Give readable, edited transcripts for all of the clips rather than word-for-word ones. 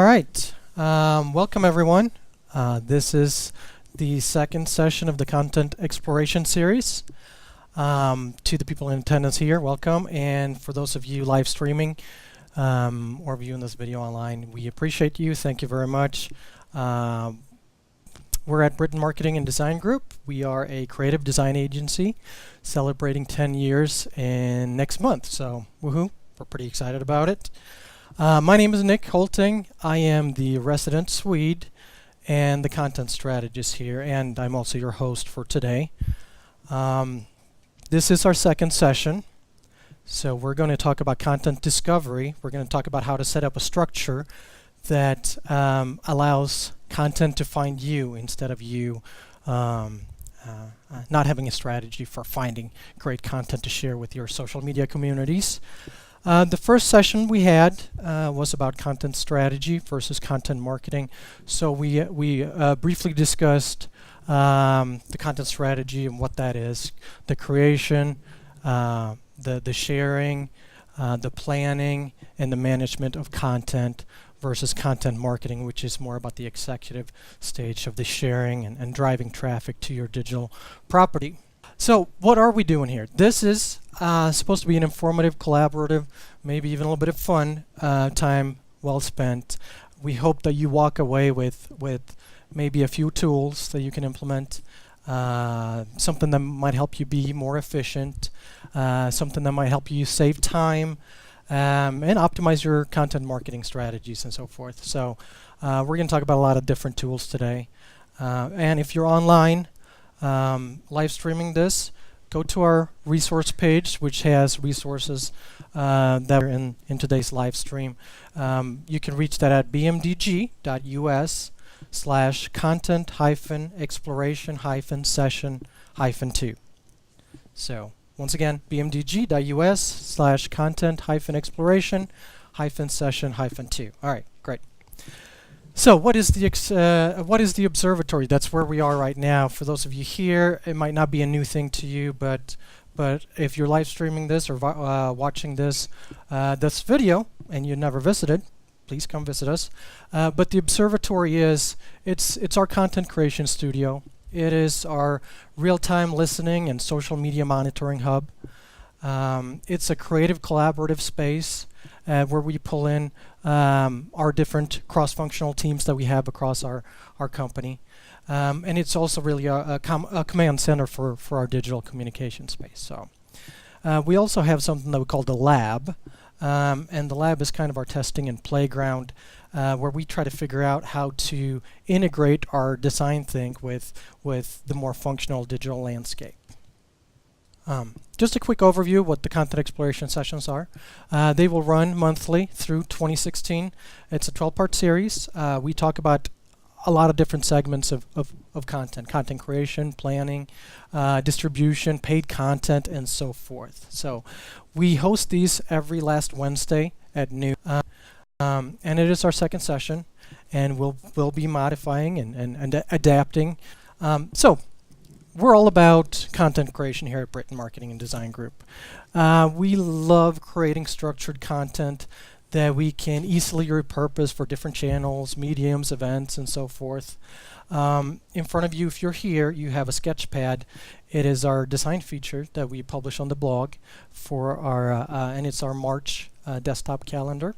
All right, welcome everyone. This is the second session of the Content Exploration Series. To the people in attendance here, welcome. And for those of you live streaming or viewing this video online, we appreciate you. Thank you very much. We're at Britton Marketing Design Group. We are a creative design agency celebrating 10 years in next month. So, woohoo, we're pretty excited about it. My name is Nick Holting. I am the resident Swede and the content strategist here, and I'm also your host for today. This is our second session. So we're going to talk about content discovery. We're going to talk about how to set up a structure that allows content to find you instead of you not having a strategy for finding great content to share with your social media communities. The first session we had was about content strategy versus content marketing. So we briefly discussed the content strategy and what that is, the creation, the sharing, the planning, and the management of content versus content marketing, which is more about the executive stage of the sharing and driving traffic to your digital property. So what are we doing here? This is supposed to be an informative, collaborative, maybe even a little bit of fun time well spent. We hope that you walk away with maybe a few tools that you can implement, something that might help you be more efficient, something that might help you save time, and optimize your content marketing strategies and so forth. So we're going to talk about a lot of different tools today. And if you're online, live streaming this, go to our resource page, which has resources that are in today's live stream. You can reach that at bmdg.us/content-exploration-session-2. So once again, bmdg.us/content-exploration-session-2. All right, great. So what is the Observatory? That's where we are right now. For those of you here, it might not be a new thing to you, but if you're live streaming this or watching this video and you never visited, please come visit us. But the Observatory it's our content creation studio. It is our real-time listening and social media monitoring hub. It's a creative collaborative space where we pull in our different cross-functional teams that we have across our company. And it's also really a command center for our digital communication space. So we also have something that we call the lab. And the lab is kind of our testing and playground where we try to figure out how to integrate our design think with the more functional digital landscape. Just a quick overview of what the content exploration sessions are. They will run monthly through 2016. It's a 12-part series. We talk about a lot of different segments of content creation, planning, distribution, paid content, and so forth. So we host these every last Wednesday at noon. And it is our second session, and we'll be modifying and adapting. So we're all about content creation here at Britton Marketing Design Group. We love creating structured content that we can easily repurpose for different channels, mediums, events, and so forth. In front of you, if you're here, you have a sketchpad. It is our design feature that we publish on the blog for our, and it's our March desktop calendar.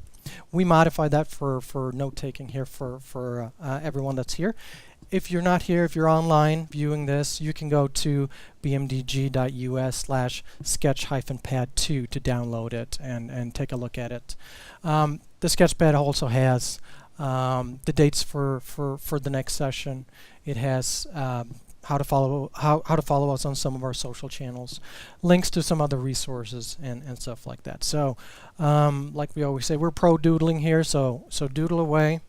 We modify that for note-taking here for everyone that's here. If you're not here, if you're online viewing this, you can go to bmdg.us/sketch-pad2 to download it and take a look at it. The Sketchpad also has the dates for the next session. It has how to follow us on some of our social channels, links to some other resources and stuff like that. So, like we always say, we're pro doodling here, so doodle away.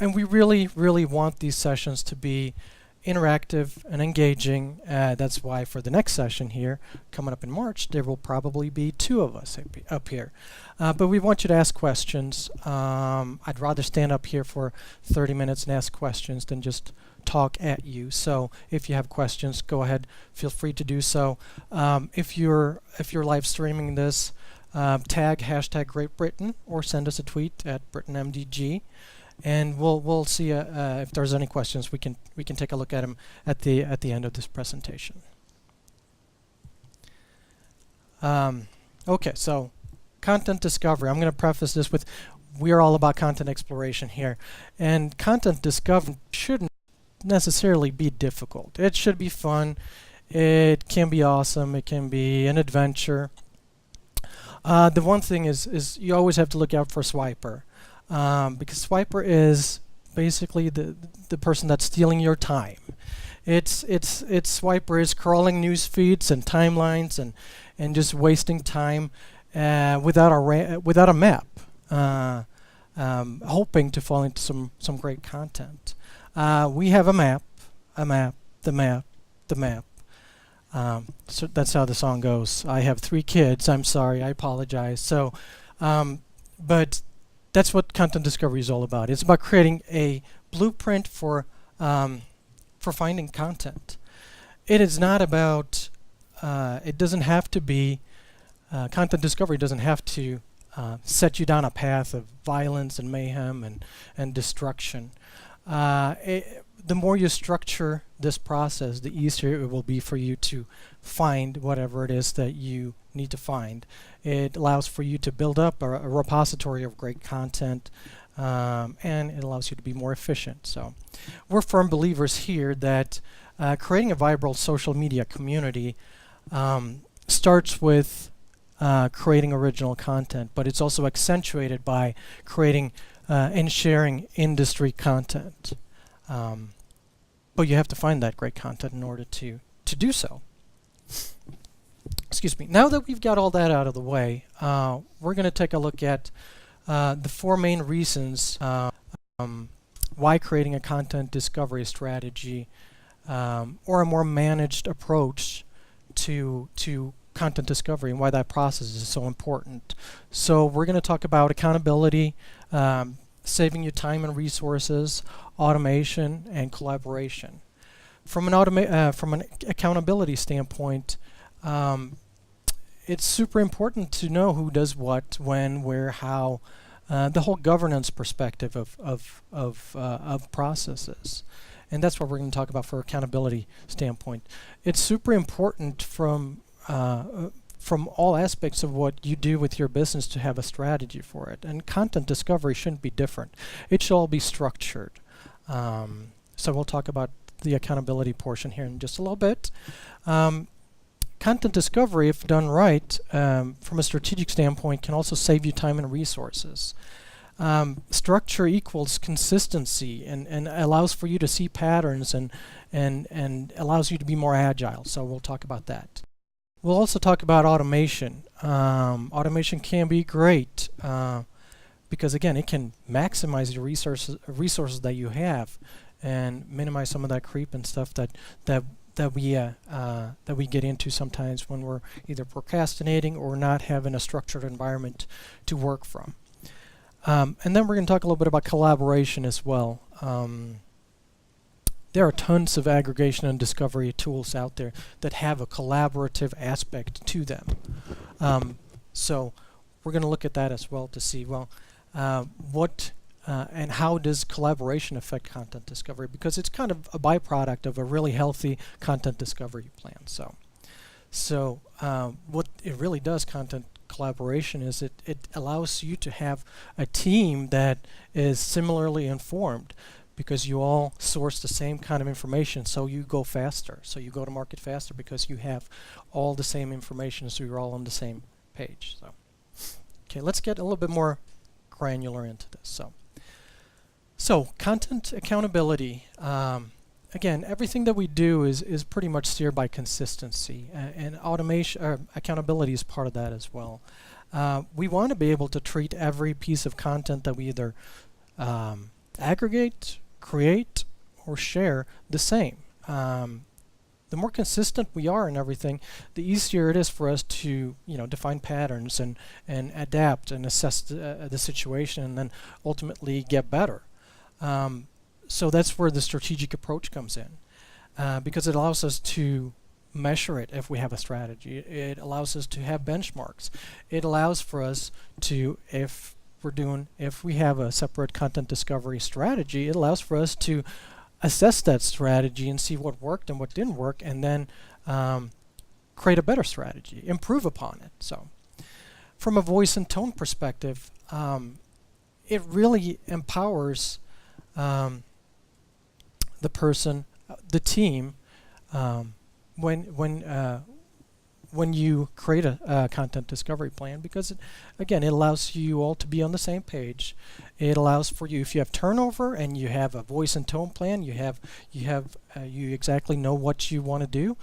And we really want these sessions to be interactive and engaging. That's why for the next session here, coming up in March, there will probably be 2 of us up here. But we want you to ask questions. I'd rather stand up here for 30 minutes and ask questions than just talk at you. So if you have questions, go ahead, feel free to do so. If you're live streaming this, tag hashtag Great Britain or send us a tweet at BrittonMDG, and we'll see if there's any questions. We can take a look at them at the end of this presentation. Okay, so content discovery. I'm going to preface this with, we are all about content exploration here, and content discovery shouldn't necessarily be difficult. It should be fun. It can be awesome. It can be an adventure. The one thing is you always have to look out for Swiper, because Swiper is basically the person that's stealing your time. It's Swiper is crawling news feeds and timelines and just wasting time without a map, hoping to fall into some great content. We have a map, the map. So that's how the song goes. I have 3 kids. I'm sorry. I apologize. So, but that's what content discovery is all about. It's about creating a blueprint for finding content. It is not about. It doesn't have to be. Content discovery doesn't have to set you down a path of violence and mayhem and destruction. The more you structure this process, the easier it will be for you to find whatever it is that you need to find. It allows for you to build up a repository of great content, and it allows you to be more efficient. So we're firm believers here that creating a vibrant social media community starts with creating original content, but it's also accentuated by creating and sharing industry content. But you have to find that great content in order to do so. Excuse me. Now that we've got all that out of the way, we're going to take a look at the 4 main reasons why creating a content discovery strategy or a more managed approach to content discovery, and why that process is so important. So we're going to talk about accountability, saving you time and resources, automation, and collaboration. From an accountability standpoint, it's super important to know who does what, when, where, how, the whole governance perspective of processes. And that's what we're going to talk about for accountability standpoint. It's super important from all aspects of what you do with your business to have a strategy for it. And content discovery shouldn't be different. It should all be structured. So we'll talk about the accountability portion here in just a little bit. Content discovery, if done right, from a strategic standpoint, can also save you time and resources. Structure equals consistency and allows for you to see patterns and allows you to be more agile. So we'll talk about that. We'll also talk about automation. Automation can be great because, again, it can maximize your resources that you have and minimize some of that creep and stuff that we get into sometimes when we're either procrastinating or not having a structured environment to work from. And then we're going to talk a little bit about collaboration as well. There are tons of aggregation and discovery tools out there that have a collaborative aspect to them. So we're going to look at that as well to see, well, what and how does collaboration affect content discovery? Because it's kind of a byproduct of a really healthy content discovery plan. So what it really does, content collaboration, is it allows you to have a team that is similarly informed, because you all source the same kind of information, so you go faster. So you go to market faster because you have all the same information, so you're all on the same page. So, okay, let's get a little bit more granular into this. So content accountability. Again, everything that we do is pretty much steered by consistency, and automation, accountability is part of that as well. We want to be able to treat every piece of content that we either aggregate, create, or share the same. The more consistent we are in everything, the easier it is for us to, define patterns and adapt and assess the situation, and then ultimately get better. So that's where the strategic approach comes in, because it allows us to measure it if we have a strategy. It allows us to have benchmarks. It allows for us to, if we have a separate content discovery strategy, it allows for us to assess that strategy and see what worked and what didn't work, and then create a better strategy, improve upon it. So from a voice and tone perspective, it really empowers the person, the team, when you create a content discovery plan, because again, it allows you all to be on the same page. It allows for you, if you have turnover and you have a voice and tone plan, you exactly know what you want to do.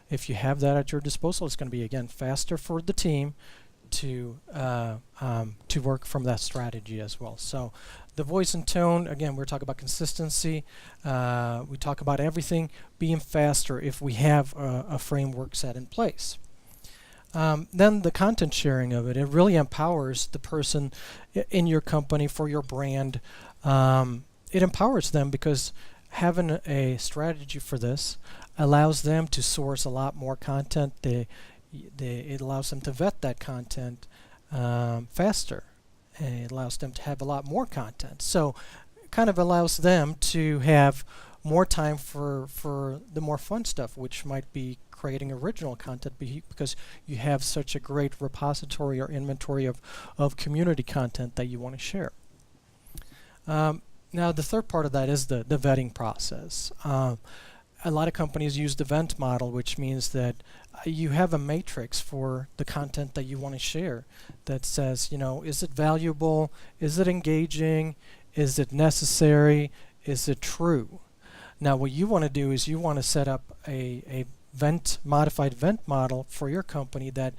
If you have that at your disposal, it's going to be, again, faster for the team to work from that strategy as well. So the voice and tone, again, we're talking about consistency. We talk about everything being faster if we have a framework set in place. Then the content sharing of it, it really empowers the person in your company for your brand. It empowers them because having a strategy for this allows them to source a lot more content. It allows them to vet that content faster. And it allows them to have a lot more content. So it kind of allows them to have more time for the more fun stuff, which might be creating original content because you have such a great repository or inventory of community content that you want to share. Now the third part of that is the vetting process. A lot of companies use the vent model, which means that you have a matrix for the content that you want to share that says, is it valuable? Is it engaging? Is it necessary? Is it true? Now what you want to do is you want to set up a modified vent model for your company that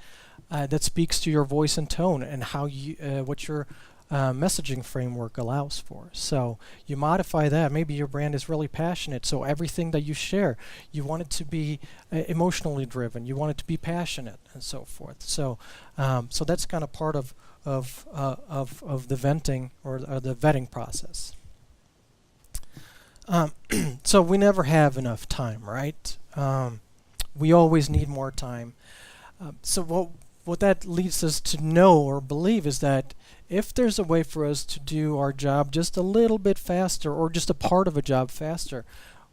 speaks to your voice and tone and how what your messaging framework allows for. So you modify that. Maybe your brand is really passionate, so everything that you share, you want it to be emotionally driven. You want it to be passionate, and so forth. So so that's kind of part of the venting or the vetting process. So we never have enough time, right? We always need more time. So what that leads us to know or believe is that if there's a way for us to do our job just a little bit faster, or just a part of a job faster,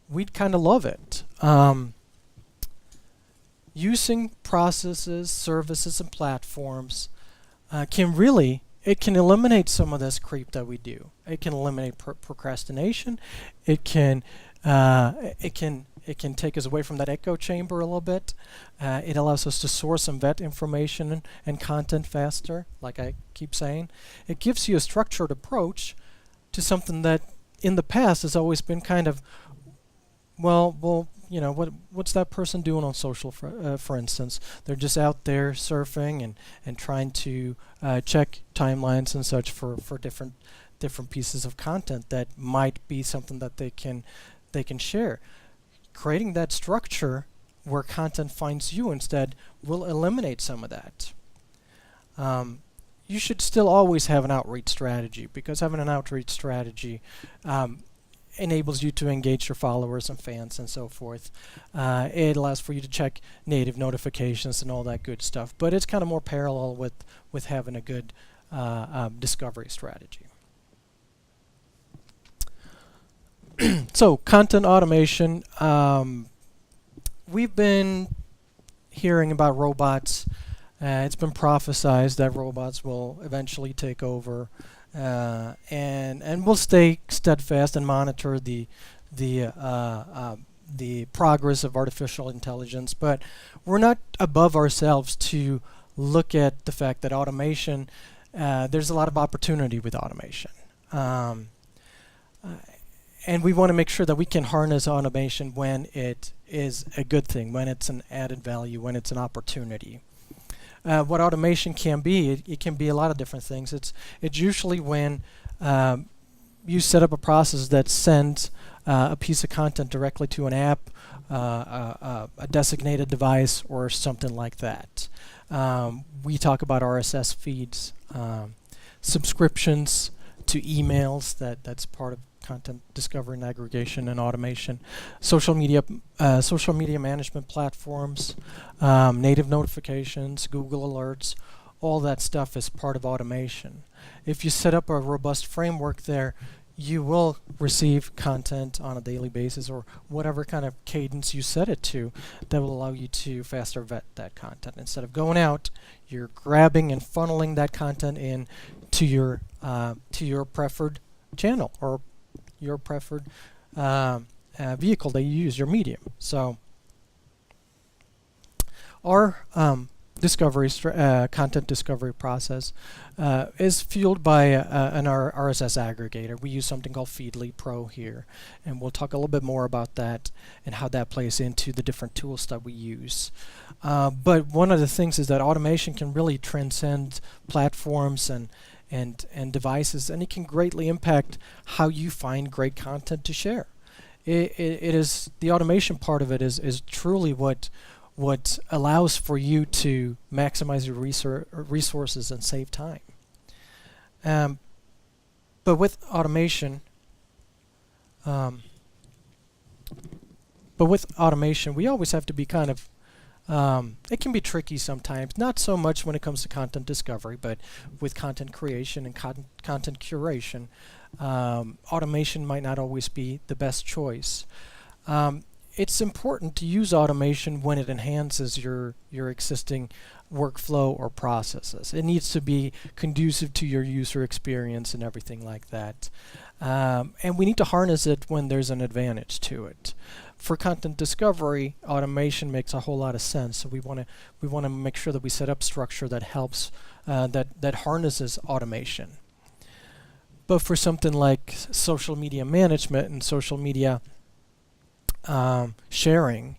we'd kind of love it. Using processes, services, and platforms can eliminate some of this creep that we do. It can eliminate procrastination. It can take us away from that echo chamber a little bit. It allows us to source and vet information and content faster, like I keep saying. It gives you a structured approach to something that in the past has always been kind of, what's that person doing on social, for instance? They're just out there surfing and trying to check timelines and such for different pieces of content that might be something that they can share. Creating that structure where content finds you instead will eliminate some of that. You should still always have an outreach strategy, because having an outreach strategy enables you to engage your followers and fans and so forth. It allows for you to check native notifications and all that good stuff, but it's kind of more parallel with having a good discovery strategy. So content automation, we've been hearing about robots. It's been prophesized that robots will eventually take over, and we'll stay steadfast and monitor the progress of artificial intelligence. But we're not above ourselves to look at the fact that automation, there's a lot of opportunity with automation. And we want to make sure that we can harness automation when it is a good thing, when it's an added value, when it's an opportunity. What automation can be, it can be a lot of different things. It's usually when you set up a process that sends a piece of content directly to an app, a designated device, or something like that. We talk about RSS feeds, subscriptions to emails. That's part of content discovery and aggregation and automation, social media management platforms, native notifications, Google alerts, all that stuff is part of automation. If you set up a robust framework there, you will receive content on a daily basis or whatever kind of cadence you set it to that will allow you to faster vet that content. Instead of going out, you're grabbing and funneling that content in to your preferred channel or your preferred vehicle that you use, your medium. So our content discovery process is fueled by an RSS aggregator. We use something called Feedly Pro here, and we'll talk a little bit more about that and how that plays into the different tools that we use. But one of the things is that automation can really transcend platforms and devices, and it can greatly impact how you find great content to share. It is the automation part of it is truly what allows for you to maximize your resources and save time. But with automation, we always have to be kind of, it can be tricky sometimes, not so much when it comes to content discovery, but with content creation and content curation, automation might not always be the best choice. It's important to use automation when it enhances your existing workflow or processes. It needs to be conducive to your user experience and everything like that. And we need to harness it when there's an advantage to it. For content discovery, automation makes a whole lot of sense. So we want to make sure that we set up structure that helps that harnesses automation. But for something like social media management and social media sharing,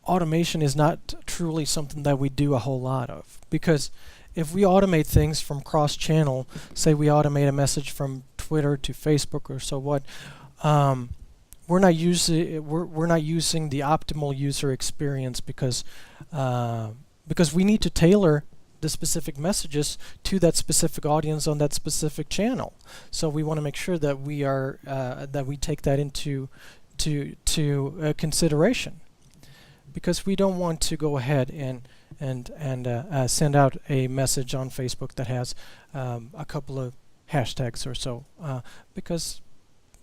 automation is not truly something that we do a whole lot of, because if we automate things from cross-channel, say we automate a message from Twitter to Facebook or so what, we're not using the optimal user experience because we need to tailor the specific messages to that specific audience on that specific channel. So we want to make sure that we are that we take that into consideration, because we don't want to go ahead and send out a message on Facebook that has a couple of hashtags or so, because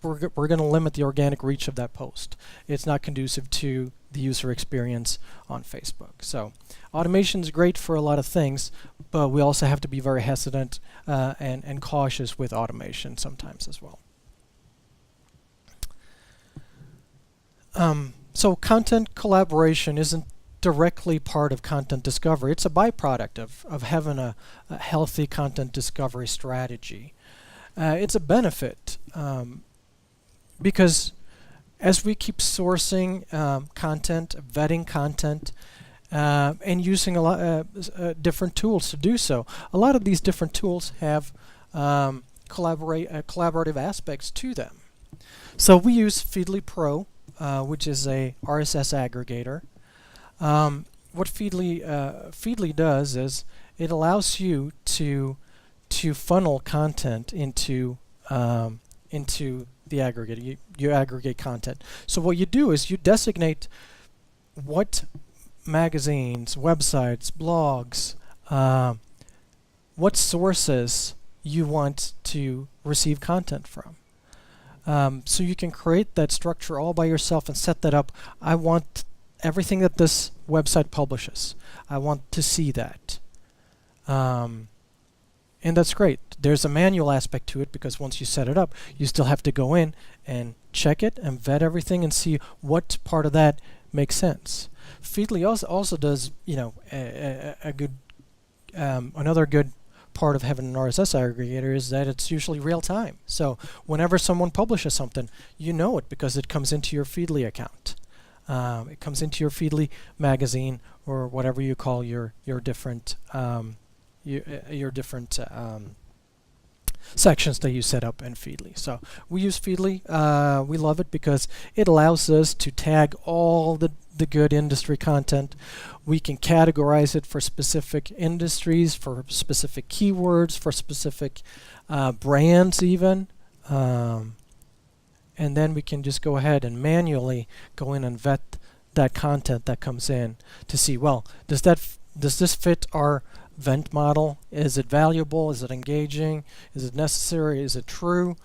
we're going to limit the organic reach of that post. It's not conducive to the user experience on Facebook. So automation is great for a lot of things, but we also have to be very hesitant and cautious with automation sometimes as well. So content collaboration isn't directly part of content discovery. It's a byproduct of having a healthy content discovery strategy. It's a benefit because as we keep sourcing content, vetting content, and using a lot different tools to do so, a lot of these different tools have collaborative aspects to them. So we use Feedly Pro, which is a RSS aggregator. What Feedly does is it allows you to funnel content into the aggregator. You aggregate content. So what you do is you designate what magazines, websites, blogs, what sources you want to receive content from. So you can create that structure all by yourself and set that up. I want everything that this website publishes. I want to see that. And that's great. There's a manual aspect to it, because once you set it up, you still have to go in and check it and vet everything and see what part of that makes sense. Feedly also does, a good, another good part of having an RSS aggregator is that it's usually real time. So whenever someone publishes something, you know it because it comes into your Feedly account. It comes into your Feedly magazine or whatever you call your different sections that you set up in Feedly. So we use Feedly. We love it because it allows us to tag all the good industry content. We can categorize it for specific industries, for specific keywords, for specific brands even. and then we can just go ahead and manually go in and vet that content that comes in to see, well, does this fit our vent model? Is it valuable? Is it engaging? Is it necessary? Is it true?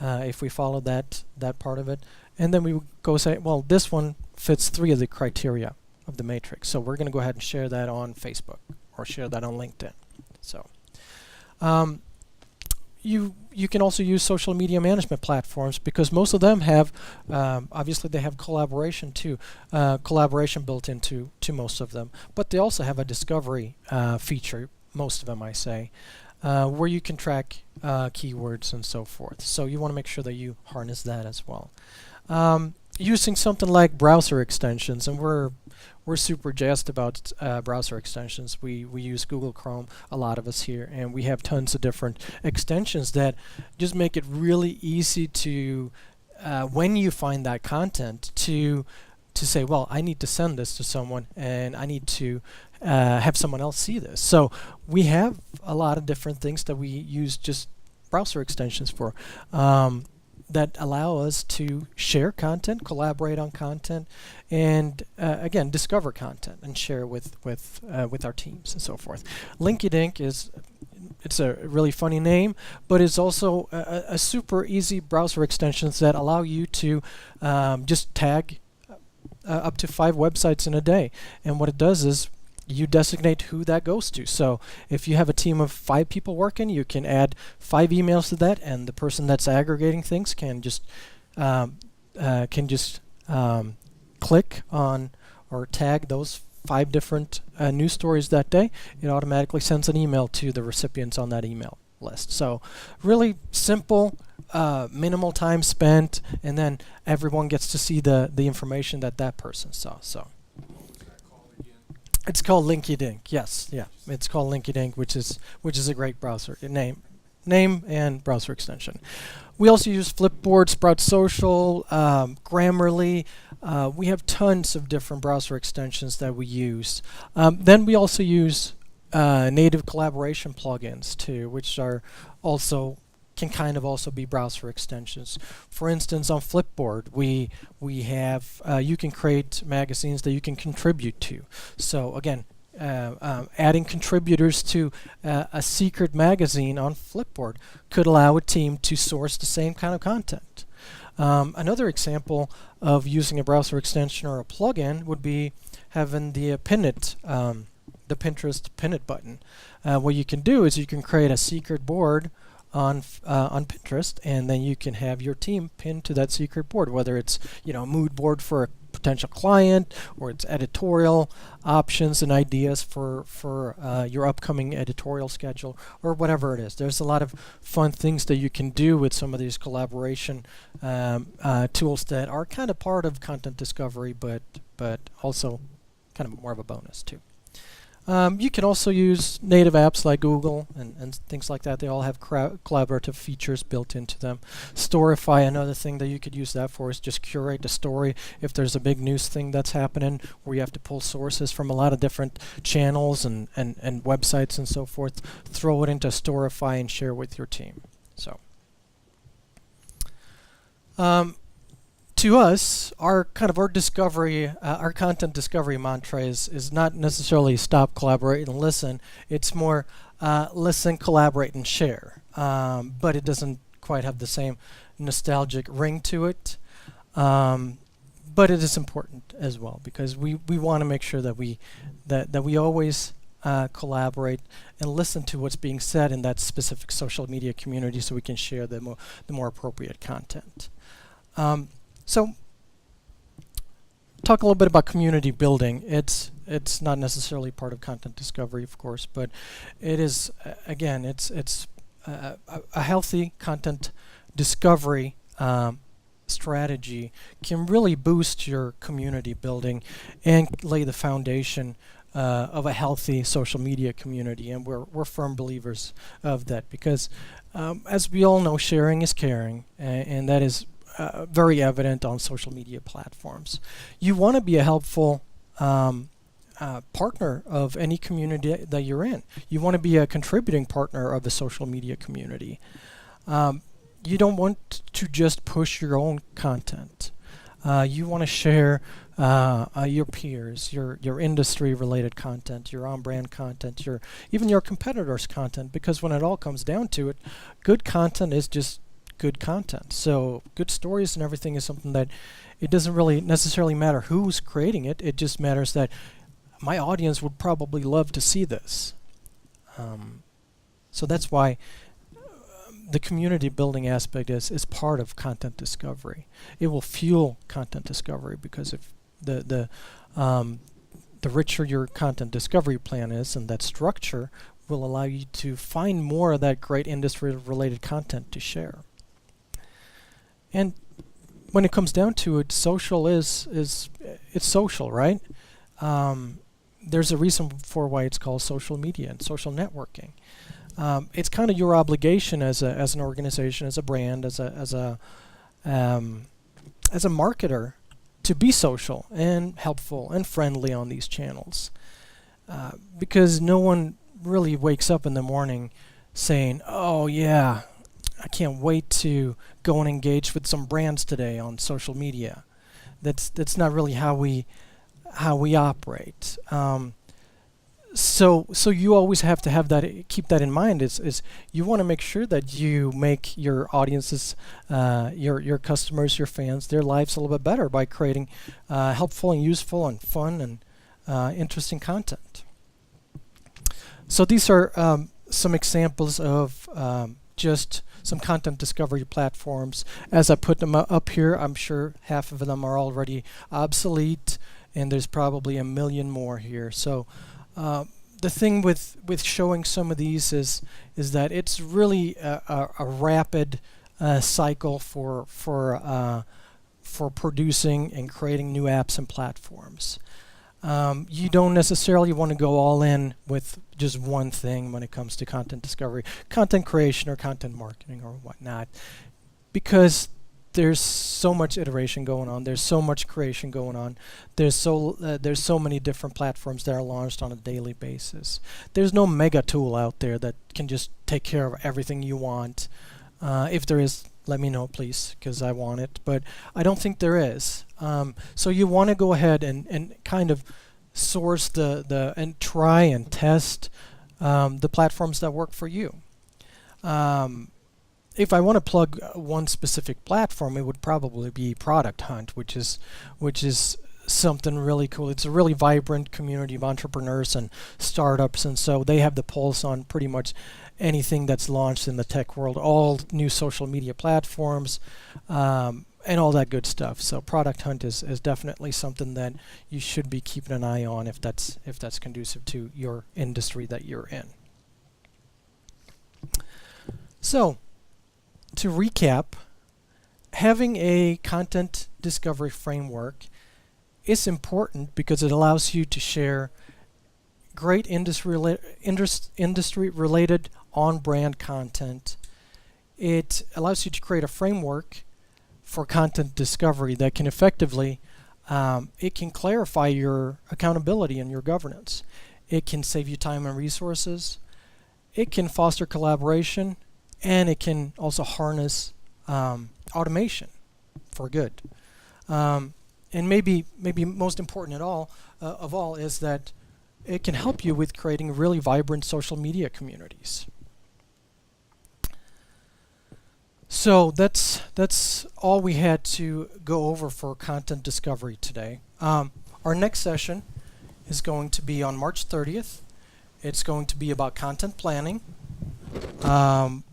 If we follow that part of it, and then we would go say, well, this one fits 3 of the criteria of the matrix, so we're going to go ahead and share that on Facebook or share that on LinkedIn. So you can also use social media management platforms, because most of them have obviously they have collaboration too, collaboration built into most of them, but they also have a discovery feature, most of them I say, where you can track keywords and so forth. So you want to make sure that you harness that as well. Using something like browser extensions, and we're super jazzed about browser extensions. We use Google Chrome, a lot of us here, and we have tons of different extensions that just make it really easy to, when you find that content, to say, well, I need to send this to someone, and I need to have someone else see this. So we have a lot of different things that we use just browser extensions for, that allow us to share content, collaborate on content, and again, discover content and share with our teams and so forth. Linkydink it's a really funny name, but it's also a super easy browser extensions that allow you to just tag up to 5 websites in a day. And what it does is you designate who that goes to. So if you have a team of 5 people working, you can add 5 emails to that, and the person that's aggregating things can just click on or tag those 5 different news stories that day. It automatically sends an email to the recipients on that email list. So really simple, minimal time spent, and then everyone gets to see the information that person saw. So it's called Linkydink. Yes, yeah, it's called Linkydink, which is a great browser name and browser extension. We also use Flipboard, Sprout Social, Grammarly. We have tons of different browser extensions that we use. Then we also use native collaboration plugins too, which are also can kind of also be browser extensions. For instance, on Flipboard, we have you can create magazines that you can contribute to. So again, adding contributors to a secret magazine on Flipboard could allow a team to source the same kind of content. Another example of using a browser extension or a plugin would be having the Pin It, the Pinterest Pin It button. What you can do is you can create a secret board on Pinterest, and then you can have your team pinned to that secret board, whether it's a mood board for a potential client, or it's editorial options and ideas for your upcoming editorial schedule, or whatever it is. There's a lot of fun things that you can do with some of these collaboration tools that are kind of part of content discovery, but also kind of more of a bonus too. You can also use native apps like Google and things like that. They all have collaborative features built into them. Storify, another thing that you could use that for, is just curate the story. If there's a big news thing that's happening where you have to pull sources from a lot of different channels and websites and so forth, throw it into Storify and share with your team. So to us, our discovery, our content discovery mantra is not necessarily stop, collaborate, and listen. It's more listen, collaborate, and share. But it doesn't quite have the same nostalgic ring to it. But it is important as well, because we want to make sure that we always collaborate and listen to what's being said in that specific social media community, so we can share the more appropriate content. So, talk a little bit about community building. It's not necessarily part of content discovery, of course, but it is again. It's a healthy content discovery strategy can really boost your community building and lay the foundation of a healthy social media community. And we're firm believers of that, because as we all know, sharing is caring, and that is very evident on social media platforms. You want to be a helpful partner of any community that you're in. You want to be a contributing partner of a social media community. you don't want to just push your own content. You want to share your peers, your industry-related content, your on-brand content, even your competitors' content, because when it all comes down to it, good content is just good content. So good stories and everything is something that it doesn't really necessarily matter who's creating it. It just matters that my audience would probably love to see this. So that's why the community building aspect is part of content discovery. It will fuel content discovery, because if the richer your content discovery plan is, and that structure will allow you to find more of that great industry related content to share. And when it comes down to it, social it's social, right? There's a reason for why it's called social media and social networking. It's kind of your obligation as an organization, as a brand, as a marketer, to be social and helpful and friendly on these channels, because no one really wakes up in the morning saying, "Oh yeah, I can't wait to go and engage with some brands today on social media." That's not really how we operate. So you always have to have that, keep that in mind. Is you want to make sure that you make your audiences, your customers, your fans, their lives a little bit better by creating helpful and useful and fun and interesting content. So these are some examples of just some content discovery platforms. As I put them up here, I'm sure half of them are already obsolete, and there's probably a million more here. So the thing with showing some of these is that it's really a rapid cycle for producing and creating new apps and platforms. You don't necessarily want to go all in with just one thing when it comes to content discovery, content creation, or content marketing, or whatnot, because there's so much iteration going on. There's so much creation going on. There's so many different platforms that are launched on a daily basis. There's no mega tool out there that can just take care of everything you want. If there is, let me know, please, because I want it. But I don't think there is. So you want to go ahead and kind of source and try and test the platforms that work for you. If I want to plug one specific platform, it would probably be Product Hunt, which is something really cool. It's a really vibrant community of entrepreneurs and startups, and so they have the pulse on pretty much anything that's launched in the tech world, all new social media platforms, and all that good stuff. So Product Hunt is definitely something that you should be keeping an eye on if that's conducive to your industry that you're in. So, to recap, having a content discovery framework is important because it allows you to share great industry-related on-brand content. It allows you to create a framework for content discovery that can effectively, it can clarify your accountability and your governance. It can save you time and resources. It can foster collaboration. And it can also harness automation for good. And maybe most important of all is that it can help you with creating really vibrant social media communities. So that's all we had to go over for content discovery today. Our next session is going to be on March 30th. It's going to be about content planning.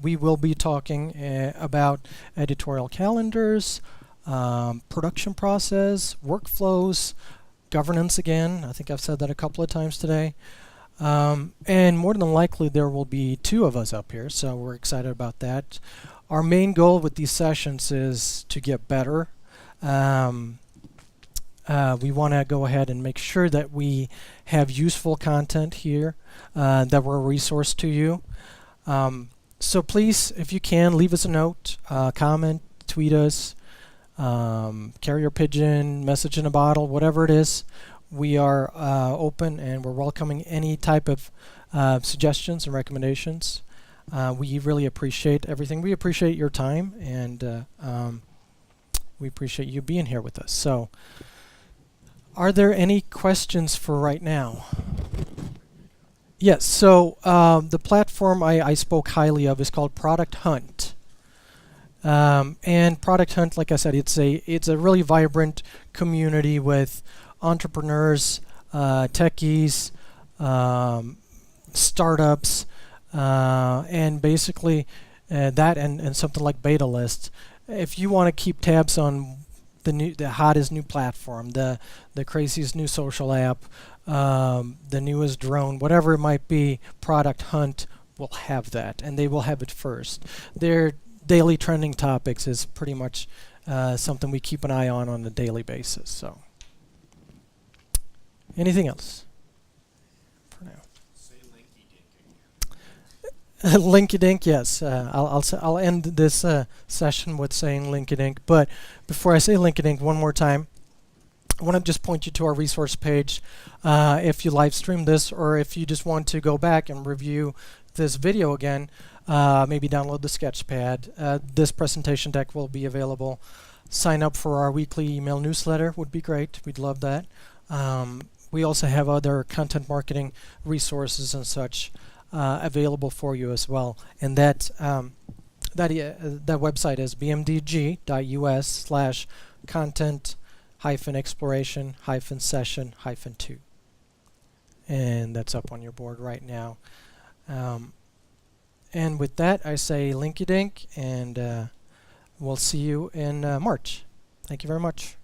We will be talking about editorial calendars, production process, workflows, governance again. I think I've said that a couple of times today. And more than likely there will be two of us up here, so we're excited about that. Our main goal with these sessions is to get better. We want to go ahead and make sure that we have useful content here, that we're a resource to you. So please, if you can, leave us a note, comment, tweet us, carrier pigeon, message in a bottle, whatever it is. We are open and we're welcoming any type of suggestions and recommendations. We really appreciate everything. We appreciate your time, and we appreciate you being here with us. So, are there any questions for right now? Yes, so the platform I spoke highly of is called Product Hunt. And Product Hunt, like I said, it's a really vibrant community with entrepreneurs, techies, startups, and basically that and something like Beta List. If you want to keep tabs on the hottest new platform, the craziest new social app, the newest drone, whatever it might be, Product Hunt will have that, and they will have it first. Their daily trending topics is pretty much something we keep an eye on a daily basis. So, anything else for now? Say linky dink again. Linky Dink, yes. I'll end this session with saying Linky Dink. But before I say Linky Dink one more time, I want to just point you to our resource page. If you live stream this, or if you just want to go back and review this video again, maybe download the Sketchpad. This presentation deck will be available. Sign up for our weekly email newsletter would be great. We'd love that. We also have other content marketing resources and such available for you as well. And that website is bmdg.us/content-exploration-session-2. And that's up on your board right now. And with that, I say Linky Dink, and we'll see you in March. Thank you very much.